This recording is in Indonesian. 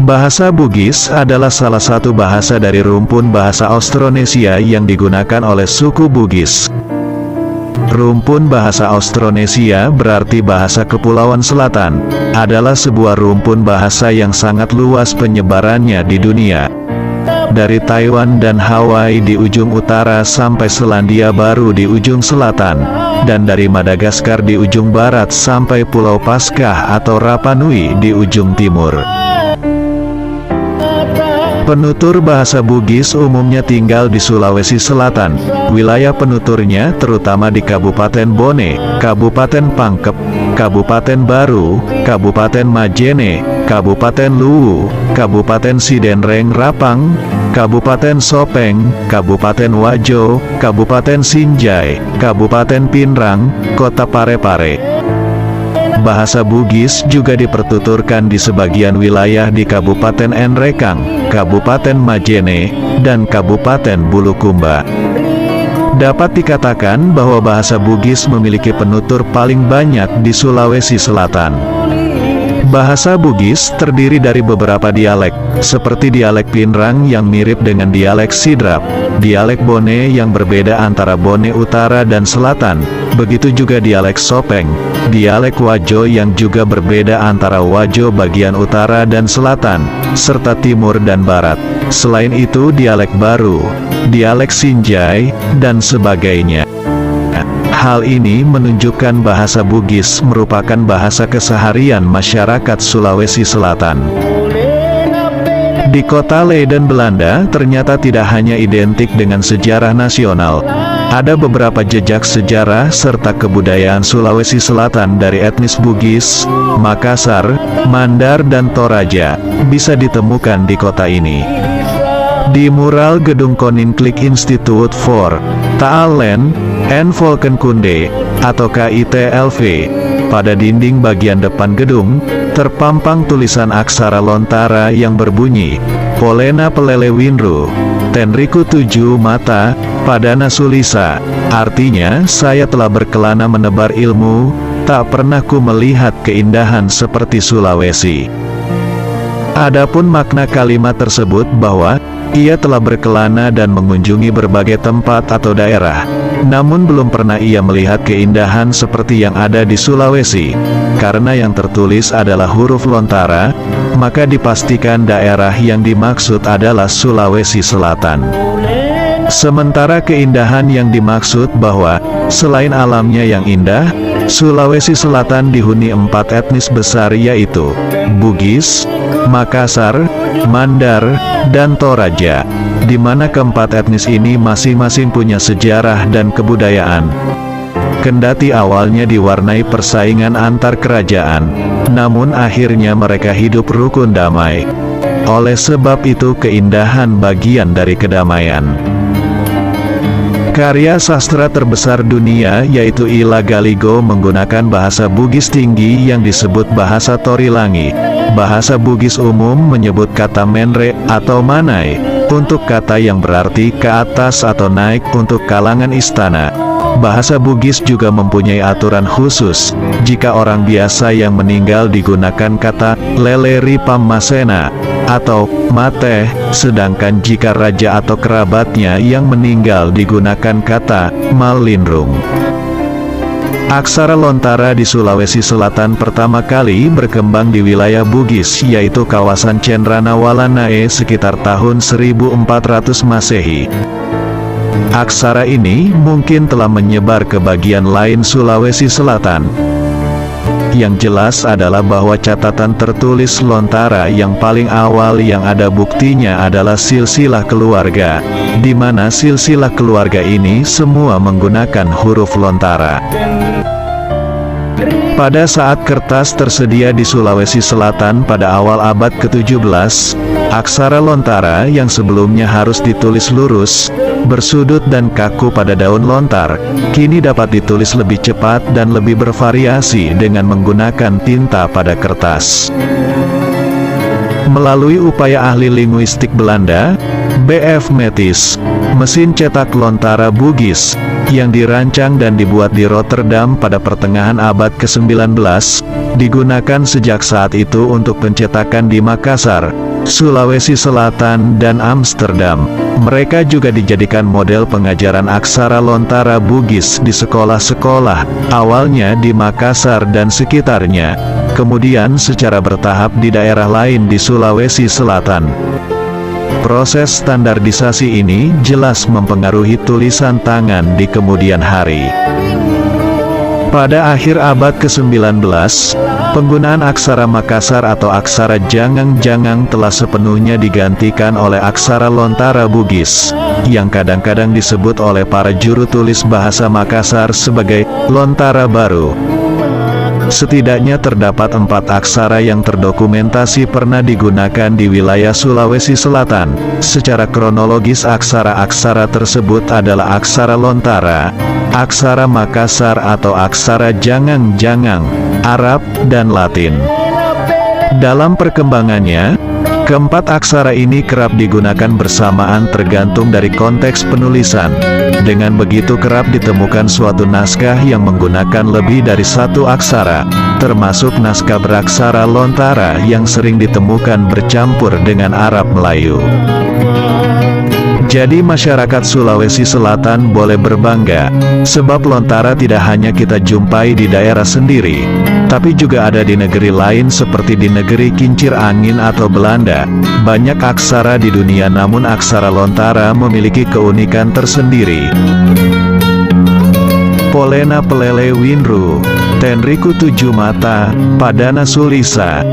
Bahasa Bugis adalah salah satu bahasa dari rumpun bahasa Austronesia yang digunakan oleh suku Bugis. Rumpun bahasa Austronesia berarti bahasa Kepulauan Selatan, adalah sebuah rumpun bahasa yang sangat luas penyebarannya di dunia. Dari Taiwan dan Hawaii di ujung utara sampai Selandia Baru di ujung selatan, dan dari Madagaskar di ujung barat sampai Pulau Paskah atau Rapa Nui di ujung timur. Penutur bahasa Bugis umumnya tinggal di Sulawesi Selatan. Wilayah penuturnya terutama di Kabupaten Bone, Kabupaten Pangkep, Kabupaten Baru, Kabupaten Majene, Kabupaten Luwu, Kabupaten Sidenreng Rapang, Kabupaten Sopeng, Kabupaten Wajo, Kabupaten Sinjai, Kabupaten Pinrang, Kota Parepare. Bahasa Bugis juga dipertuturkan di sebagian wilayah di Kabupaten Enrekang, Kabupaten Majene, dan Kabupaten Bulukumba. Dapat dikatakan bahwa bahasa Bugis memiliki penutur paling banyak di Sulawesi Selatan. Bahasa Bugis terdiri dari beberapa dialek, seperti dialek Pinrang yang mirip dengan dialek Sidrap, dialek Bone yang berbeda antara Bone Utara dan Selatan, begitu juga dialek Sopeng, dialek Wajo yang juga berbeda antara Wajo bagian utara dan selatan, serta timur dan barat. Selain itu dialek Baru, dialek Sinjai, dan sebagainya. Hal ini menunjukkan bahasa Bugis merupakan bahasa keseharian masyarakat Sulawesi Selatan. Di kota Leiden, Belanda, ternyata tidak hanya identik dengan sejarah nasional. Ada beberapa jejak sejarah serta kebudayaan Sulawesi Selatan dari etnis Bugis, Makassar, Mandar dan Toraja, bisa ditemukan di kota ini. Di mural gedung Koninklijk Instituut voor Taal en Volkenkunde, atau KITLV, pada dinding bagian depan gedung, terpampang tulisan aksara Lontara yang berbunyi, Polena Pelele Winru, Tenriku 7 Mata, Padana Sulisa, artinya, saya telah berkelana menebar ilmu, tak pernah ku melihat keindahan seperti Sulawesi. Adapun makna kalimat tersebut bahwa, ia telah berkelana dan mengunjungi berbagai tempat atau daerah, namun belum pernah ia melihat keindahan seperti yang ada di Sulawesi. Karena yang tertulis adalah huruf Lontara, maka dipastikan daerah yang dimaksud adalah Sulawesi Selatan. Sementara keindahan yang dimaksud bahwa, selain alamnya yang indah, Sulawesi Selatan dihuni 4 etnis besar yaitu Bugis, Makassar, Mandar, dan Toraja, di mana keempat etnis ini masing-masing punya sejarah dan kebudayaan. Kendati awalnya diwarnai persaingan antar kerajaan, namun akhirnya mereka hidup rukun damai. Oleh sebab itu keindahan bagian dari kedamaian. Karya sastra terbesar dunia yaitu Ila Galigo menggunakan bahasa Bugis tinggi yang disebut bahasa Torilangi. Bahasa Bugis umum menyebut kata menre atau manai untuk kata yang berarti ke atas atau naik untuk kalangan istana. Bahasa Bugis juga mempunyai aturan khusus. Jika orang biasa yang meninggal digunakan kata leleri pammasena atau mate, sedangkan jika raja atau kerabatnya yang meninggal digunakan kata malindrung. Aksara Lontara di Sulawesi Selatan pertama kali berkembang di wilayah Bugis yaitu kawasan Cendrawasih sekitar tahun 1400 Masehi. Aksara ini mungkin telah menyebar ke bagian lain Sulawesi Selatan. Yang jelas adalah bahwa catatan tertulis Lontara yang paling awal yang ada buktinya adalah silsilah keluarga, di mana silsilah keluarga ini semua menggunakan huruf Lontara. Pada saat kertas tersedia di Sulawesi Selatan pada awal abad ke-17, aksara Lontara yang sebelumnya harus ditulis lurus, bersudut dan kaku pada daun lontar, kini dapat ditulis lebih cepat dan lebih bervariasi dengan menggunakan tinta pada kertas. Melalui upaya ahli linguistik Belanda, B.F. Metis, mesin cetak Lontara Bugis, yang dirancang dan dibuat di Rotterdam pada pertengahan abad ke-19, digunakan sejak saat itu untuk pencetakan di Makassar, Sulawesi Selatan, dan Amsterdam. Mereka juga dijadikan model pengajaran aksara Lontara Bugis di sekolah-sekolah, awalnya di Makassar dan sekitarnya, kemudian secara bertahap di daerah lain di Sulawesi Selatan. Proses standarisasi ini jelas mempengaruhi tulisan tangan di kemudian hari. Pada akhir abad ke-19, penggunaan aksara Makassar atau aksara jangang-jangang telah sepenuhnya digantikan oleh aksara Lontara Bugis, yang kadang-kadang disebut oleh para juru tulis bahasa Makassar sebagai Lontara Baru. Setidaknya terdapat 4 aksara yang terdokumentasi pernah digunakan di wilayah Sulawesi Selatan. Secara kronologis aksara-aksara tersebut adalah aksara Lontara, aksara Makassar atau aksara jangang-jangang, Arab, dan Latin. Dalam perkembangannya, keempat aksara ini kerap digunakan bersamaan tergantung dari konteks penulisan. Dengan begitu kerap ditemukan suatu naskah yang menggunakan lebih dari satu aksara, termasuk naskah beraksara Lontara yang sering ditemukan bercampur dengan Arab Melayu. Jadi masyarakat Sulawesi Selatan boleh berbangga, sebab Lontara tidak hanya kita jumpai di daerah sendiri, tapi juga ada di negeri lain seperti di negeri kincir angin atau Belanda. Banyak aksara di dunia namun aksara Lontara memiliki keunikan tersendiri. Polena Pelele Winru, Tenriku Tujuh Mata, Padana Sulisa.